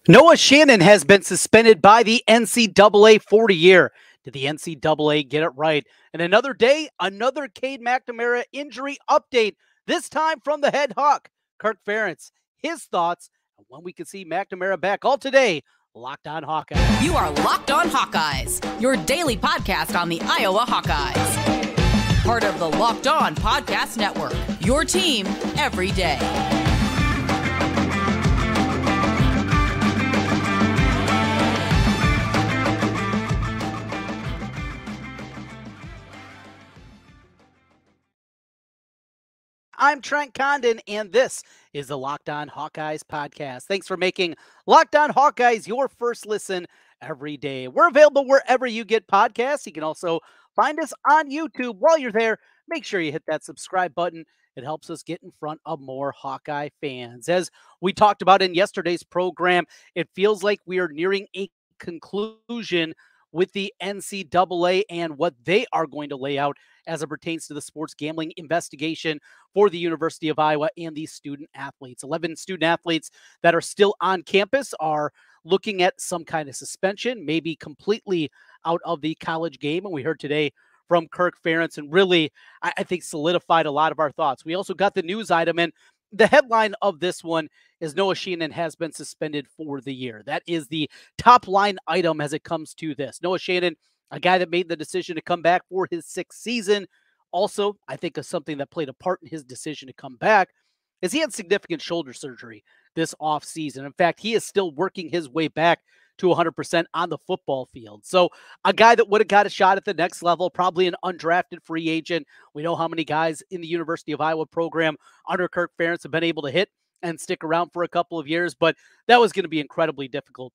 Noah Shannon has been suspended by the NCAA for a year. Did the NCAA get it right? And another day, another Cade McNamara injury update, this time from the head Hawk, Kirk Ferentz. His thoughts on when we can see McNamara back. All today, Locked On Hawkeye. You are Locked On Hawkeyes, your daily podcast on the Iowa Hawkeyes. Part of the Locked On Podcast Network, your team every day. I'm Trent Condon, and this is the Locked On Hawkeyes podcast. Thanks for making Locked On Hawkeyes your first listen every day. We're available wherever you get podcasts. You can also find us on YouTube. While you're there, make sure you hit that subscribe button. It helps us get in front of more Hawkeye fans. As we talked about in yesterday's program, it feels like we are nearing a conclusion with the NCAA and what they are going to lay out as it pertains to the sports gambling investigation for the University of Iowa and these student athletes. 11 student athletes that are still on campus are looking at some kind of suspension, maybe completely out of the college game. And we heard today from Kirk Ferentz, and really, I think, solidified a lot of our thoughts. We also got the news item, and the headline of this one is Noah Shannon has been suspended for the year. That is the top line item as it comes to this. Noah Shannon, a guy that made the decision to come back for his sixth season. Also, I think of something that played a part in his decision to come back is he had significant shoulder surgery this offseason. In fact, he is still working his way back to 100% on the football field. So a guy that would have got a shot at the next level, probably an undrafted free agent. We know how many guys in the University of Iowa program under Kirk Ferentz have been able to hit and stick around for a couple of years, but that was going to be incredibly difficult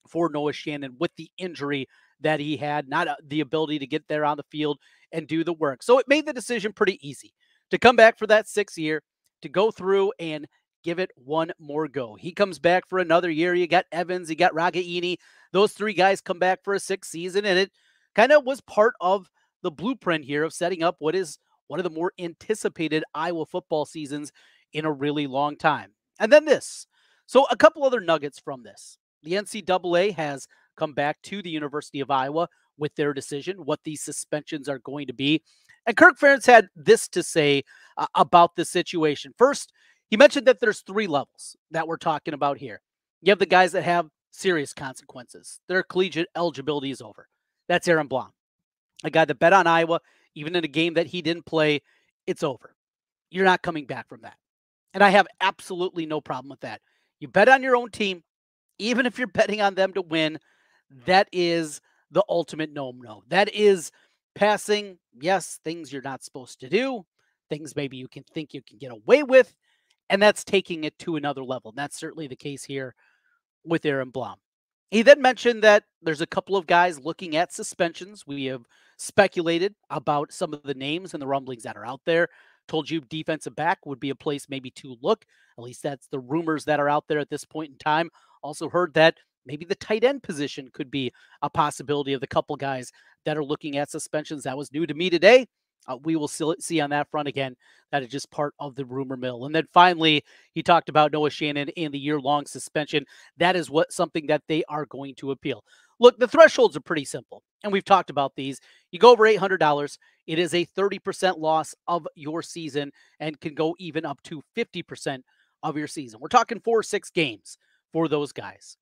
for Noah Shannon with the injury that he had, not the ability to get there on the field and do the work. So it made the decision pretty easy to come back for that sixth year, to go through and give it one more go. He comes back for another year. You got Evans, you got Ragaini. Those three guys come back for a sixth season, and it kind of was part of the blueprint here of setting up what is one of the more anticipated Iowa football seasons in a really long time. And then this. So a couple other nuggets from this. The NCAA has come back to the University of Iowa with their decision, what these suspensions are going to be. And Kirk Ferentz had this to say about the situation. First, he mentioned that there's three levels that we're talking about here. You have the guys that have serious consequences. Their collegiate eligibility is over. That's Aaron Blom, a guy that bet on Iowa, even in a game that he didn't play. It's over. You're not coming back from that. And I have absolutely no problem with that. You bet on your own team, even if you're betting on them to win, that is the ultimate no-no. That is passing, yes, things you're not supposed to do, things maybe you can think you can get away with, and that's taking it to another level. And that's certainly the case here with Aaron Blom. He then mentioned that there's a couple of guys looking at suspensions. We have speculated about some of the names and the rumblings that are out there. Told you defensive back would be a place maybe to look. At least that's the rumors that are out there at this point in time. Also heard that maybe the tight end position could be a possibility of the couple guys that are looking at suspensions. That was new to me today. We will see on that front again. That is just part of the rumor mill. And then finally, he talked about Noah Shannon and the year-long suspension. That is something that they are going to appeal. Look, the thresholds are pretty simple, and we've talked about these. You go over $800, it is a 30% loss of your season and can go even up to 50% of your season. We're talking 4 or 6 games for those guys.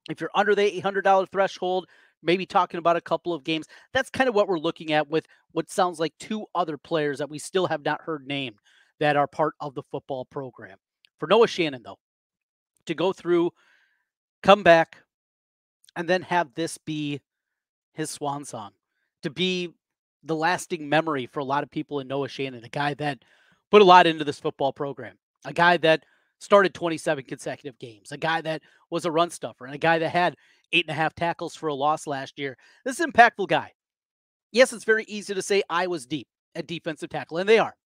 If you're under the $800 threshold, maybe talking about a couple of games, that's kind of what we're looking at with what sounds like 2 other players that we still have not heard named that are part of the football program. For Noah Shannon, though, to go through, come back, and then have this be his swan song, to be the lasting memory for a lot of people in Noah Shannon, a guy that put a lot into this football program, a guy that started 27 consecutive games, a guy that was a run stuffer, and a guy that had 8.5 tackles for a loss last year. This is an impactful guy. Yes, it's very easy to say Iowa's deep at defensive tackle, and they are.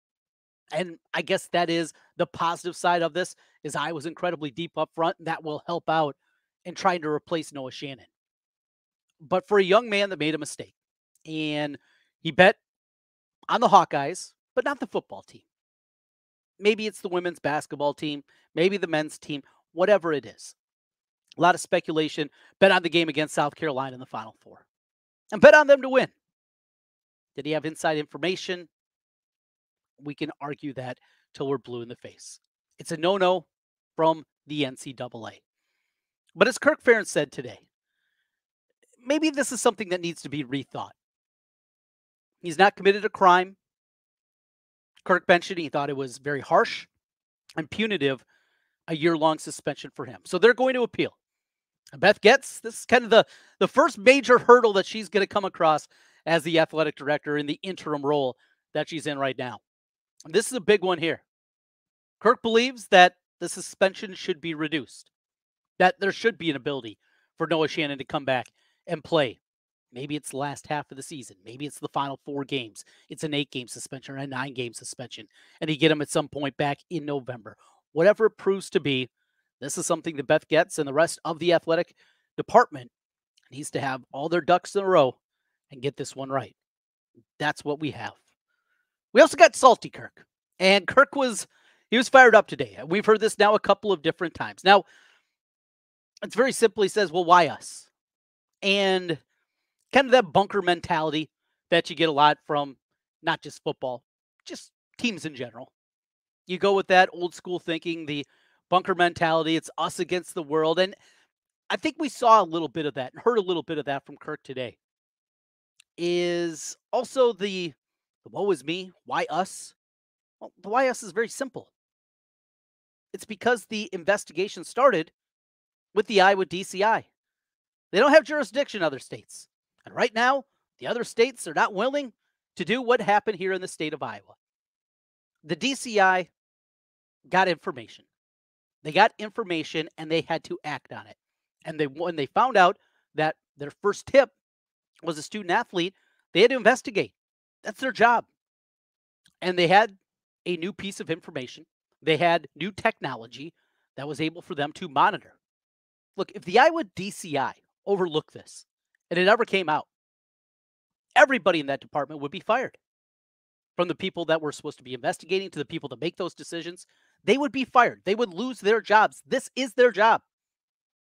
And I guess that is the positive side of this, is Iowa's incredibly deep up front, and that will help out in trying to replace Noah Shannon. But for a young man that made a mistake, and he bet on the Hawkeyes, but not the football team. Maybe it's the women's basketball team, maybe the men's team, whatever it is. A lot of speculation. Bet on the game against South Carolina in the Final Four. And bet on them to win. Did he have inside information? We can argue that till we're blue in the face. It's a no-no from the NCAA. But as Kirk Ferentz said today, maybe this is something that needs to be rethought. He's not committed a crime. Kirk mentioned he thought it was very harsh and punitive, a year-long suspension for him. So they're going to appeal. And Beth Getz, this is kind of the first major hurdle that she's going to come across as the athletic director in the interim role that she's in right now. And this is a big one here. Kirk believes that the suspension should be reduced, that there should be an ability for Noah Shannon to come back and play. Maybe it's the last half of the season. Maybe it's the final 4 games. It's an 8-game suspension or a 9-game suspension. And you get him at some point back in November. Whatever it proves to be, this is something that Beth Getz and the rest of the athletic department needs to have all their ducks in a row and get this one right. That's what we have. We also got Salty Kirk. And Kirk was fired up today. We've heard this now a couple of different times. Now, it's very simple. He says, well, why us? And kind of that bunker mentality that you get a lot from not just football, just teams in general. You go with that old school thinking, the bunker mentality, it's us against the world. And I think we saw a little bit of that and heard a little bit of that from Kirk today. Is also the woe is me, why us? Well, the why us is very simple. It's because the investigation started with the Iowa DCI. They don't have jurisdiction in other states. And right now, the other states are not willing to do what happened here in the state of Iowa. The DCI got information. They got information and they had to act on it. And when they found out that their first tip was a student athlete, they had to investigate. That's their job. And they had a new piece of information. They had new technology that was able for them to monitor. Look, if the Iowa DCI overlooked this and it ever came out, everybody in that department would be fired. From the people that were supposed to be investigating to the people that make those decisions, they would be fired. They would lose their jobs. This is their job.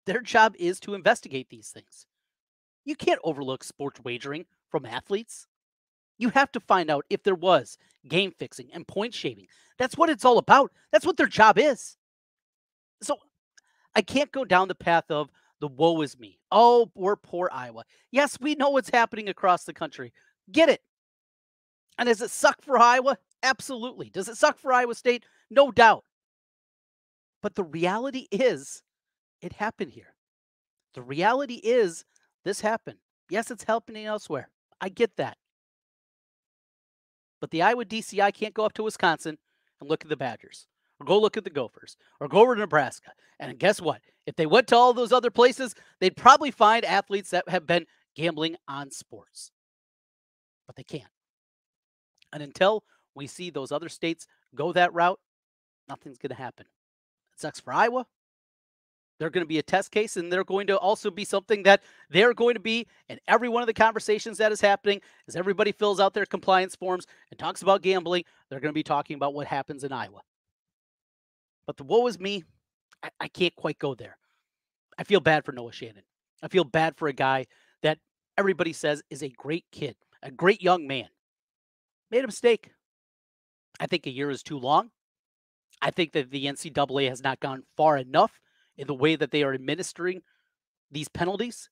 Their job is to investigate these things. You can't overlook sports wagering from athletes. You have to find out if there was game fixing and point shaving. That's what it's all about. That's what their job is. So I can't go down the path of the woe is me. Oh, we're poor Iowa. Yes, we know what's happening across the country. Get it. And does it suck for Iowa? Absolutely. Does it suck for Iowa State? No doubt. But the reality is, it happened here. The reality is, this happened. Yes, it's happening elsewhere. I get that. But the Iowa DCI can't go up to Wisconsin and look at the Badgers, or go look at the Gophers, or go over to Nebraska. And guess what? If they went to all those other places, they'd probably find athletes that have been gambling on sports. But they can't. And until we see those other states go that route, nothing's going to happen. It sucks for Iowa. They're going to be a test case, and they're going to also be something that they're going to be in every one of the conversations that is happening. As everybody fills out their compliance forms and talks about gambling, they're going to be talking about what happens in Iowa. But the woe is me, I can't quite go there. I feel bad for Noah Shannon. I feel bad for a guy that everybody says is a great kid, a great young man. Made a mistake. I think a year is too long. I think that the NCAA has not gone far enough in the way that they are administering these penalties.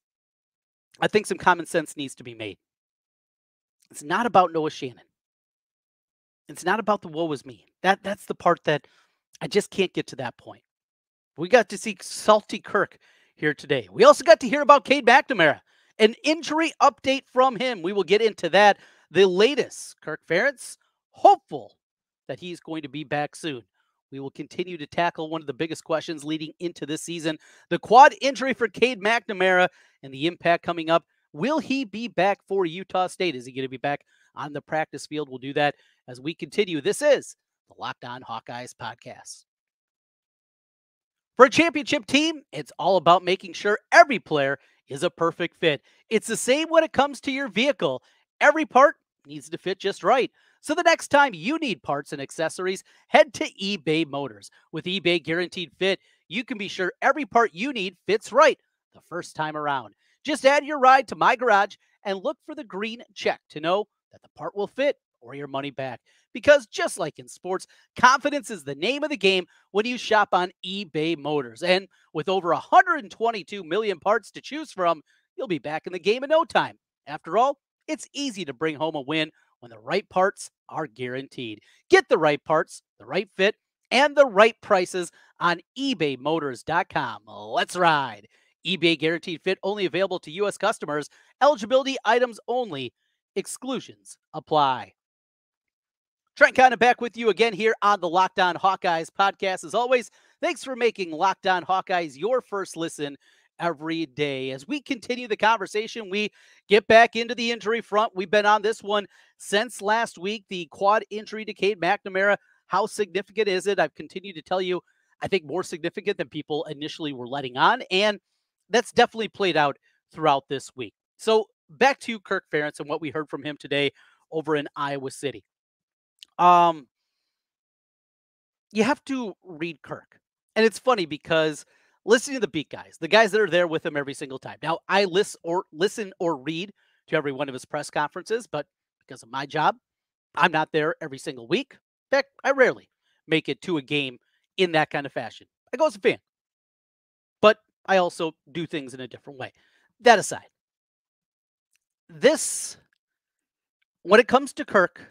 I think some common sense needs to be made. It's not about Noah Shannon. It's not about the woe is me. That's the part that I just can't get to that point. We got to see Salty Kirk here today. We also got to hear about Cade McNamara, an injury update from him. We will get into that. The latest, Kirk Ferentz, hopeful that he's going to be back soon. We will continue to tackle one of the biggest questions leading into this season, the quad injury for Cade McNamara and the impact coming up. Will he be back for Utah State? Is he going to be back on the practice field? We'll do that as we continue. This is the Locked On Hawkeyes podcast. For a championship team, it's all about making sure every player is a perfect fit. It's the same when it comes to your vehicle. Every part needs to fit just right. So the next time you need parts and accessories, head to eBay Motors. With eBay Guaranteed Fit, you can be sure every part you need fits right the first time around. Just add your ride to My Garage and look for the green check to know that the part will fit or your money back. Because just like in sports, confidence is the name of the game when you shop on eBay Motors. And with over 122 million parts to choose from, you'll be back in the game in no time. After all, it's easy to bring home a win when the right parts are guaranteed. Get the right parts, the right fit, and the right prices on ebaymotors.com. Let's ride. eBay guaranteed fit only available to U.S. customers. Eligibility items only. Exclusions apply. Trent Condon back with you again here on the Locked On Hawkeyes podcast. As always, thanks for making Locked On Hawkeyes your first listen every day. As we continue the conversation, we get back into the injury front. We've been on this one since last week, the quad injury to Cade McNamara. How significant is it? I've continued to tell you, I think more significant than people initially were letting on, and that's definitely played out throughout this week. So back to Kirk Ferentz and what we heard from him today over in Iowa City. You have to read Kirk. And it's funny because listening to the beat guys, the guys that are there with him every single time. Now, I listen or read to every one of his press conferences, but because of my job, I'm not there every single week. In fact, I rarely make it to a game in that kind of fashion. I go as a fan. But I also do things in a different way. That aside, when it comes to Kirk,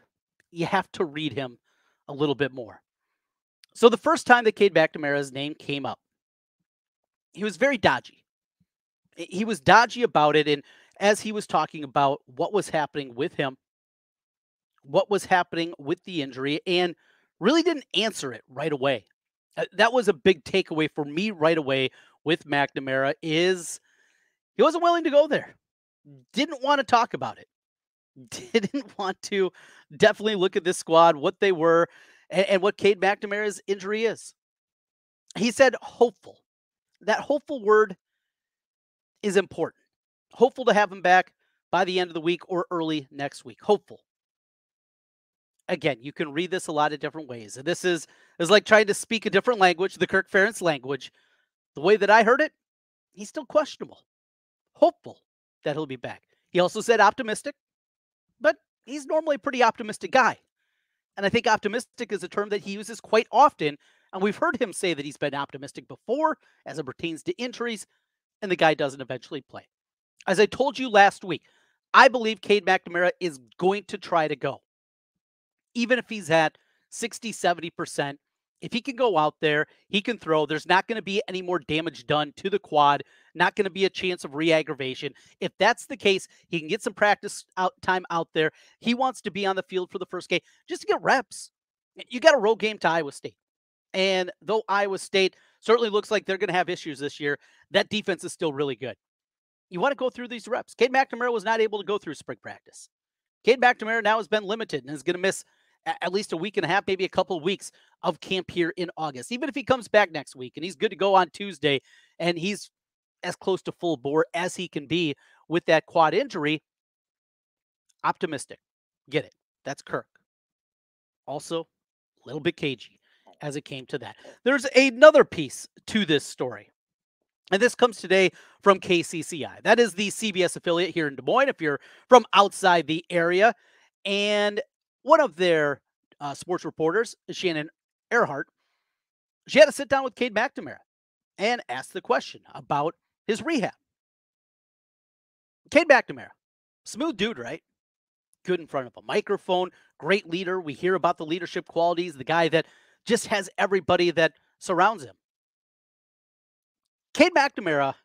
you have to read him a little bit more. So the first time that Cade McNamara's name came up, he was very dodgy. He was dodgy about it. And as he was talking about what was happening with him, what was happening with the injury, and really didn't answer it right away. That was a big takeaway for me right away with McNamara is he wasn't willing to go there. Didn't want to talk about it. Didn't want to definitely look at this squad, what they were, and what Cade McNamara's injury is. He said hopeful. That hopeful word is important. Hopeful to have him back by the end of the week or early next week. Hopeful. Again, you can read this a lot of different ways. And this is like trying to speak a different language, the Kirk Ferentz language. The way that I heard it, he's still questionable. Hopeful that he'll be back. He also said optimistic, but he's normally a pretty optimistic guy. And I think optimistic is a term that he uses quite often. And we've heard him say that he's been optimistic before as it pertains to injuries, and the guy doesn't eventually play. As I told you last week, I believe Cade McNamara is going to try to go. Even if he's at 60, 70%, if he can go out there, he can throw. There's not going to be any more damage done to the quad, not going to be a chance of re-aggravation. If that's the case, he can get some practice time out there. He wants to be on the field for the first game just to get reps. You got a road game to Iowa State. And though Iowa State certainly looks like they're going to have issues this year, that defense is still really good. You want to go through these reps. Cade McNamara was not able to go through spring practice. Cade McNamara now has been limited and is going to miss at least a week and a half, maybe a couple of weeks of camp here in August. Even if he comes back next week and he's good to go on Tuesday and he's as close to full bore as he can be with that quad injury, optimistic. Get it. That's Kirk. Also, a little bit cagey as it came to that. There's another piece to this story. And this comes today from KCCI. That is the CBS affiliate here in Des Moines, if you're from outside the area. And one of their sports reporters, Shannon, she had to sit down with Cade McNamara and ask the question about his rehab. Cade McNamara, smooth dude, right? Good in front of a microphone, great leader. We hear about the leadership qualities, the guy that just has everybody that surrounds him. Cade McNamara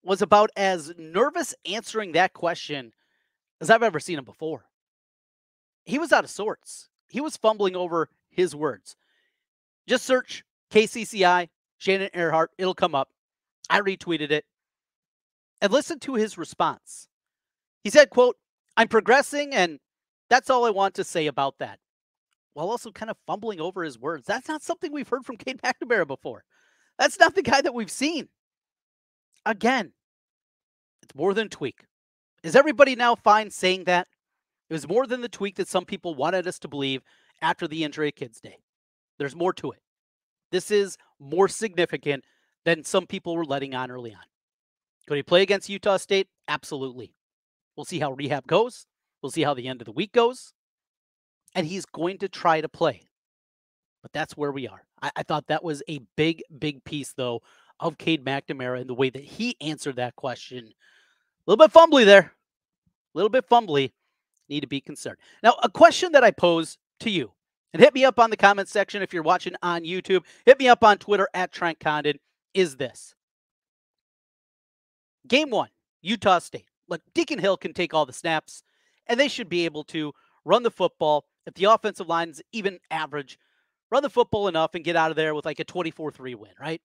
was about as nervous answering that question as I've ever seen him before. He was out of sorts. He was fumbling over his words. Just search KCCI, Shannon Earhart. It'll come up. I retweeted it. And listen to his response. He said, quote, "I'm progressing, and that's all I want to say about that." While also kind of fumbling over his words. That's not something we've heard from Cade McNamara before. That's not the guy that we've seen. Again, it's more than tweak. Is everybody now fine saying that? It was more than the tweak that some people wanted us to believe after the injury at Kids Day. There's more to it. This is more significant than some people were letting on early on. Could he play against Utah State? Absolutely. We'll see how rehab goes. We'll see how the end of the week goes. And he's going to try to play. But that's where we are. I thought that was a big, big piece, though, of Cade McNamara and the way that he answered that question. A little bit fumbly there. A little bit fumbly. Need to be concerned. Now, a question that I pose to you, and hit me up on the comment section if you're watching on YouTube. Hit me up on Twitter at Trent Condon, is this. Game 1, Utah State. Look, Deacon Hill can take all the snaps, and they should be able to run the football. If the offensive line's even average, run the football enough and get out of there with like a 24-3 win, right?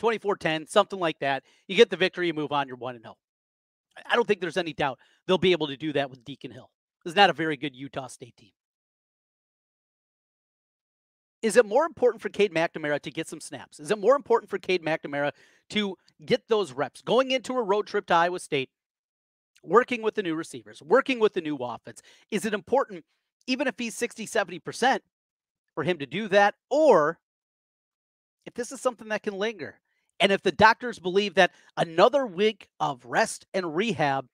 24-10, something like that. You get the victory, you move on, you're 1-0. I don't think there's any doubt they'll be able to do that with Deacon Hill. It's not a very good Utah State team. Is it more important for Cade McNamara to get some snaps? Is it more important for Cade McNamara to get those reps? Going into a road trip to Iowa State, working with the new receivers, working with the new offense, is it important, even if he's 60, 70%, for him to do that? Or if this is something that can linger, and if the doctors believe that another week of rest and rehab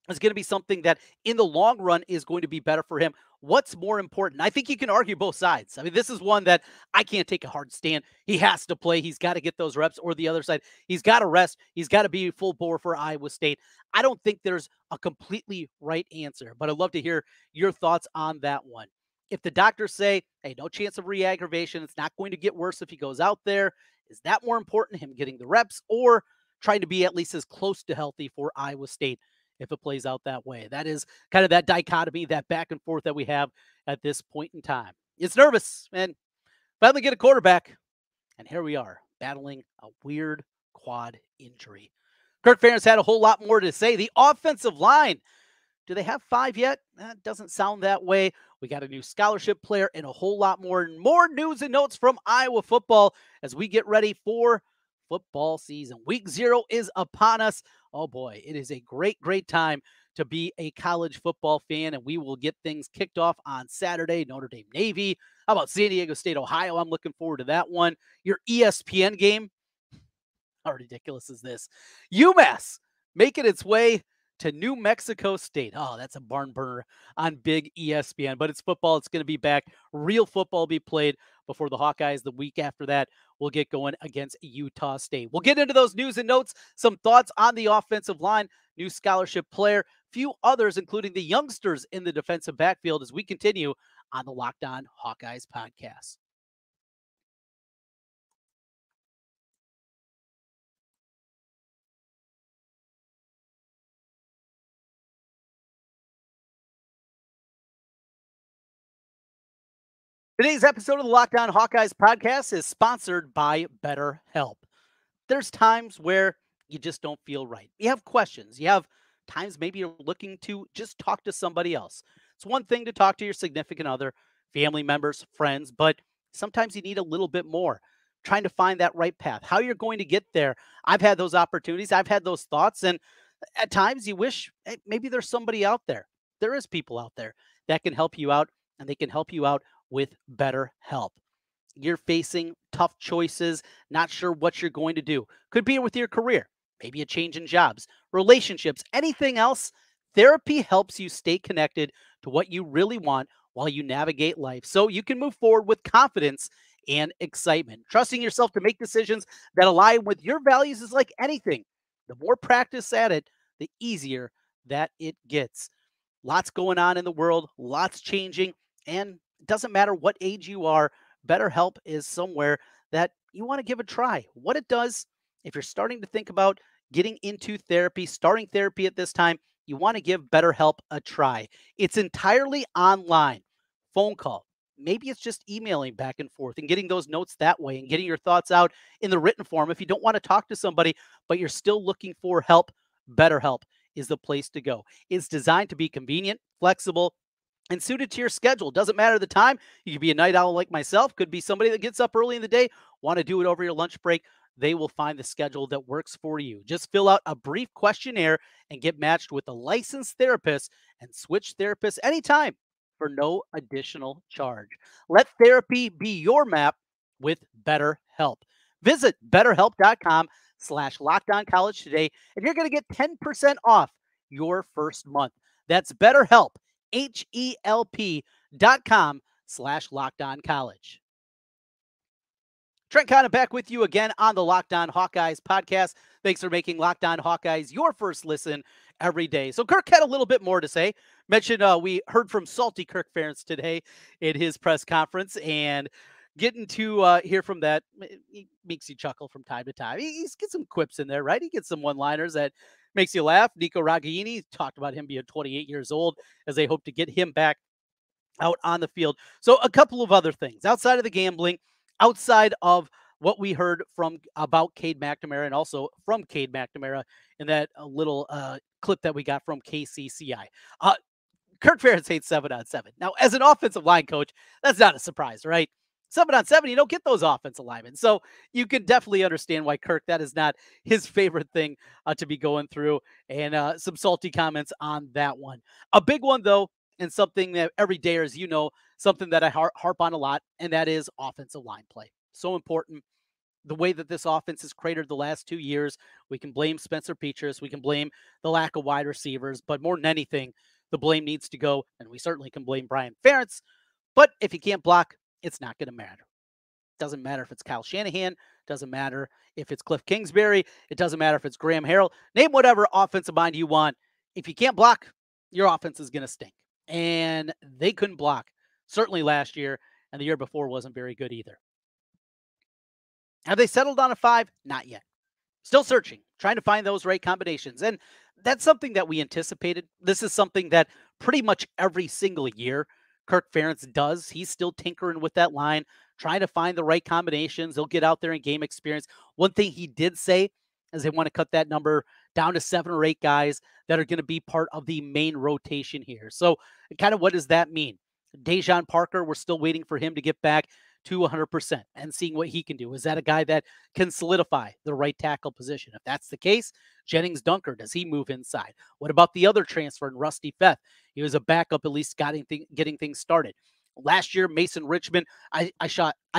is going to be something that in the long run is going to be better for him, what's more important? I think you can argue both sides. I mean, this is one that I can't take a hard stand. He has to play. He's got to get those reps. Or the other side, he's got to rest. He's got to be full bore for Iowa State. I don't think there's a completely right answer, but I'd love to hear your thoughts on that one. If the doctors say, hey, no chance of re-aggravation, it's not going to get worse if he goes out there, is that more important, him getting the reps, or trying to be at least as close to healthy for Iowa State if it plays out that way? That is kind of that dichotomy, that back and forth that we have at this point in time. It's nervous, and finally get a quarterback, and here we are, battling a weird quad injury. Kirk Ferentz had a whole lot more to say. The offensive line, do they have 5 yet? That doesn't sound that way. We got a new scholarship player and a whole lot more news and notes from Iowa football as we get ready for football season. Week 0 is upon us. Oh boy, it is a great, great time to be a college football fan, and we will get things kicked off on Saturday. Notre Dame Navy. How about San Diego State, Ohio? I'm looking forward to that one. Your ESPN game. How ridiculous is this? UMass making its way to New Mexico State. Oh, that's a barn burner on big ESPN, but it's football. It's going to be back. Real football will be played before the Hawkeyes. The week after that, we'll get going against Utah State. We'll get into those news and notes, some thoughts on the offensive line, new scholarship player, few others, including the youngsters in the defensive backfield as we continue on the Locked On Hawkeyes podcast. Today's episode of the Locked On Hawkeyes podcast is sponsored by Betterhelp. There's times where you just don't feel right. You have questions. You have times maybe you're looking to just talk to somebody else. It's one thing to talk to your significant other, family members, friends, but sometimes you need a little bit more. Trying to find that right path, how you're going to get there. I've had those opportunities. I've had those thoughts. And at times you wish maybe there's somebody out there. There is people out there that can help you out, and they can help you out with BetterHelp. You're facing tough choices, not sure what you're going to do. Could be with your career, maybe a change in jobs, relationships, anything else. Therapy helps you stay connected to what you really want while you navigate life, so you can move forward with confidence and excitement. Trusting yourself to make decisions that align with your values is like anything. The more practice at it, the easier that it gets. Lots going on in the world, lots changing, and it doesn't matter what age you are, BetterHelp is somewhere that you want to give a try. What it does, if you're starting to think about getting into therapy, starting therapy at this time, you want to give BetterHelp a try. It's entirely online, phone call. Maybe it's just emailing back and forth and getting those notes that way and getting your thoughts out in the written form. If you don't want to talk to somebody, but you're still looking for help, BetterHelp is the place to go. It's designed to be convenient, flexible, and suited to your schedule. Doesn't matter the time. You could be a night owl like myself. Could be somebody that gets up early in the day, want to do it over your lunch break. They will find the schedule that works for you. Just fill out a brief questionnaire and get matched with a licensed therapist and switch therapists anytime for no additional charge. Let therapy be your map with BetterHelp. Visit betterhelp.com/lockedoncollege today, and you're going to get 10% off your first month. That's BetterHelp, HELP.com/lockedoncollege. Trent Condon back with you again on the Locked On Hawkeyes podcast. Thanks for making Locked On Hawkeyes your first listen every day. So Kirk had a little bit more to say. Mentioned we heard from Salty Kirk Ferentz today in his press conference, and getting to hear from that, he makes you chuckle from time to time. He's gets some quips in there, right? He gets some one-liners that makes you laugh. Nico Ragaini talked about him being 28 years old as they hope to get him back out on the field. So a couple of other things outside of the gambling, outside of what we heard from about Cade McNamara and also from Cade McNamara in that little clip that we got from KCCI. Kirk Ferentz hates 7-on-7. Now, as an offensive line coach, that's not a surprise, right? 7-on-7, you don't get those offensive linemen. So you can definitely understand why Kirk, that is not his favorite thing to be going through, and some salty comments on that one. A big one, though, and something that every day, as you know, something that I harp on a lot, and that is offensive line play. So important. The way that this offense has cratered the last 2 years, we can blame Spencer Petras, we can blame the lack of wide receivers, but more than anything, the blame needs to go, and we certainly can blame Brian Ferentz. But if you can't block, it's not going to matter. Doesn't matter if it's Kyle Shanahan. Doesn't matter if it's Cliff Kingsbury. It doesn't matter if it's Graham Harrell. Name whatever offensive mind you want. If you can't block, your offense is going to stink. And they couldn't block, certainly last year, and the year before wasn't very good either. Have they settled on a 5? Not yet. Still searching, trying to find those right combinations. And that's something that we anticipated. This is something that pretty much every single year Kirk Ferentz does. He's still tinkering with that line, trying to find the right combinations. He'll get out there and game experience. One thing he did say is they want to cut that number down to 7 or 8 guys that are going to be part of the main rotation here. So kind of what does that mean? Dejon Parker, we're still waiting for him to get back to 100% and seeing what he can do. Is that a guy that can solidify the right tackle position? If that's the case, Jennings Dunker, does he move inside? What about the other transfer in Rusty Feth? He was a backup, at least getting things started. Last year, Mason Richmond, I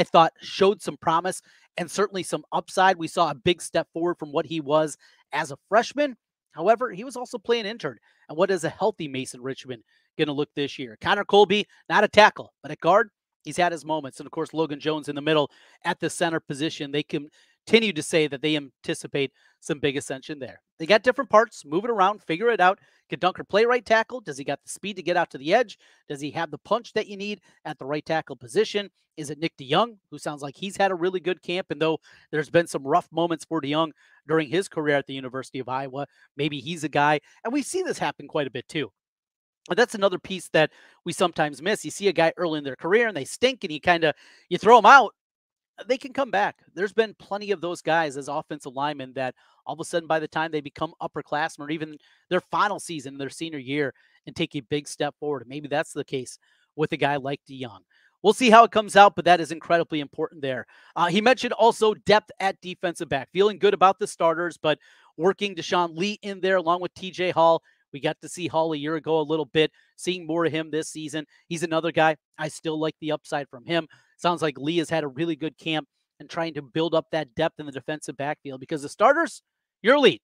thought showed some promise and certainly some upside. We saw a big step forward from what he was as a freshman. However, he was also playing intern. And what is a healthy Mason Richmond going to look this year? Connor Colby, not a tackle, but at guard, he's had his moments. And, of course, Logan Jones in the middle at the center position. They continue to say that they anticipate some big ascension there. They got different parts. Move it around. Figure it out. Can Dunker play right tackle? Does he got the speed to get out to the edge? Does he have the punch that you need at the right tackle position? Is it Nick DeYoung, who sounds like he's had a really good camp? And though there's been some rough moments for DeYoung during his career at the University of Iowa, maybe he's a guy. And we see this happen quite a bit too. But that's another piece that we sometimes miss. You see a guy early in their career and they stink and you throw them out. They can come back. There's been plenty of those guys as offensive linemen that all of a sudden by the time they become upperclassmen or even their final season, their senior year, and take a big step forward. And maybe that's the case with a guy like DeYoung. We'll see how it comes out, but that is incredibly important there. He mentioned also depth at defensive back. Feeling good about the starters, but working Deshaun Lee in there along with TJ Hall. We got to see Hall a year ago a little bit, seeing more of him this season. He's another guy. I still like the upside from him. Sounds like Lee has had a really good camp and trying to build up that depth in the defensive backfield because the starters, you're elite.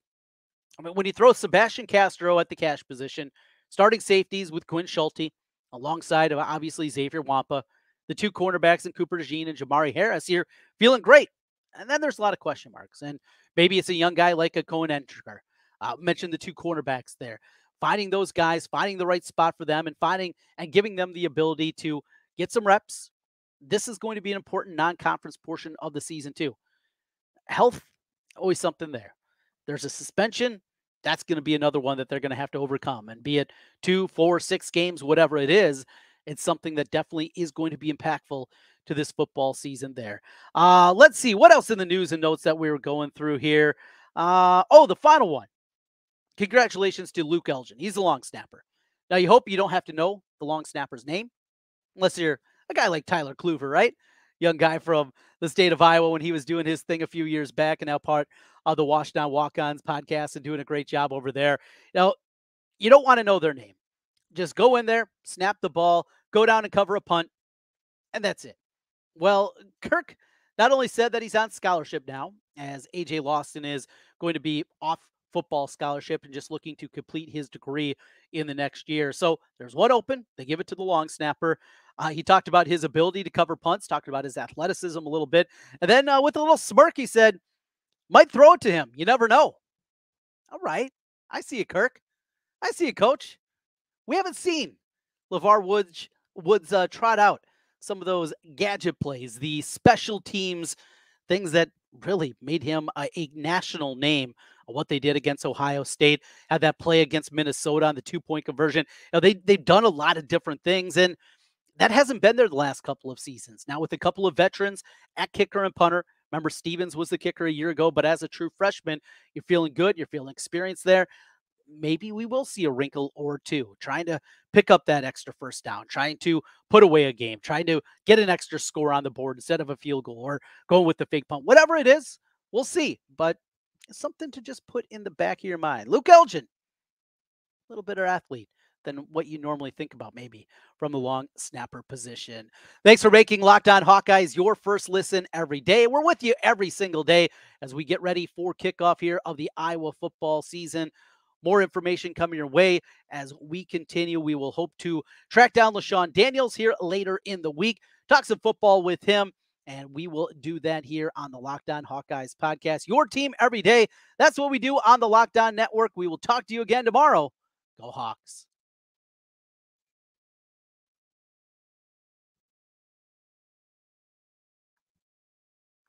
I mean, when you throw Sebastian Castro at the cash position, starting safeties with Quinn Schulte, alongside of obviously Xavier Wampa, the 2 cornerbacks in Cooper DeJean and Jamari Harris here, feeling great. And then there's a lot of question marks. And maybe it's a young guy like a Cohen Entriger. Mentioned the 2 cornerbacks there. Finding those guys, finding the right spot for them, and finding and giving them the ability to get some reps. This is going to be an important non-conference portion of the season too. Health, always something there. There's a suspension. That's going to be another one that they're going to have to overcome. And be it 2, 4, 6 games, whatever it is, it's something that definitely is going to be impactful to this football season there. Let's see. What else in the news and notes that we were going through here? The final one. Congratulations to Luke Elgin. He's a long snapper. Now, you hope you don't have to know the long snapper's name, unless you're a guy like Tyler Kluver, right? Young guy from the state of Iowa when he was doing his thing a few years back and now part of the Wash Down Walk-Ons podcast and doing a great job over there. Now, you don't want to know their name. Just go in there, snap the ball, go down and cover a punt, and that's it. Well, Kirk not only said that he's on scholarship now, as AJ Lawson is going to be off football scholarship and just looking to complete his degree in the next year. So there's one open. They give it to the long snapper. He talked about his ability to cover punts, talked about his athleticism a little bit. And then with a little smirk, he said, might throw it to him. You never know. All right. I see you, Kirk. I see you, coach. We haven't seen LeVar Woods trot out some of those gadget plays, the special teams, things that really made him a national name. What they did against Ohio State, had that play against Minnesota on the 2-point conversion. They've done a lot of different things, and that hasn't been there the last couple of seasons. Now with a couple of veterans at kicker and punter. Remember, Stevens was the kicker a year ago, but as a true freshman, you're feeling good. You're feeling experienced there. Maybe we will see a wrinkle or two, trying to pick up that extra first down, trying to put away a game, trying to get an extra score on the board instead of a field goal, or going with the fake punt. Whatever it is, we'll see. But it's something to just put in the back of your mind. Luke Elgin, a little better athlete than what you normally think about, maybe from the long snapper position. Thanks for making Locked On Hawkeyes your first listen every day. We're with you every single day as we get ready for kickoff here of the Iowa football season. More information coming your way as we continue. We will hope to track down LaShawn Daniels here later in the week, talk some football with him, and we will do that here on the Locked On Hawkeyes podcast. Your team every day. That's what we do on the Locked On Network. We will talk to you again tomorrow. Go Hawks.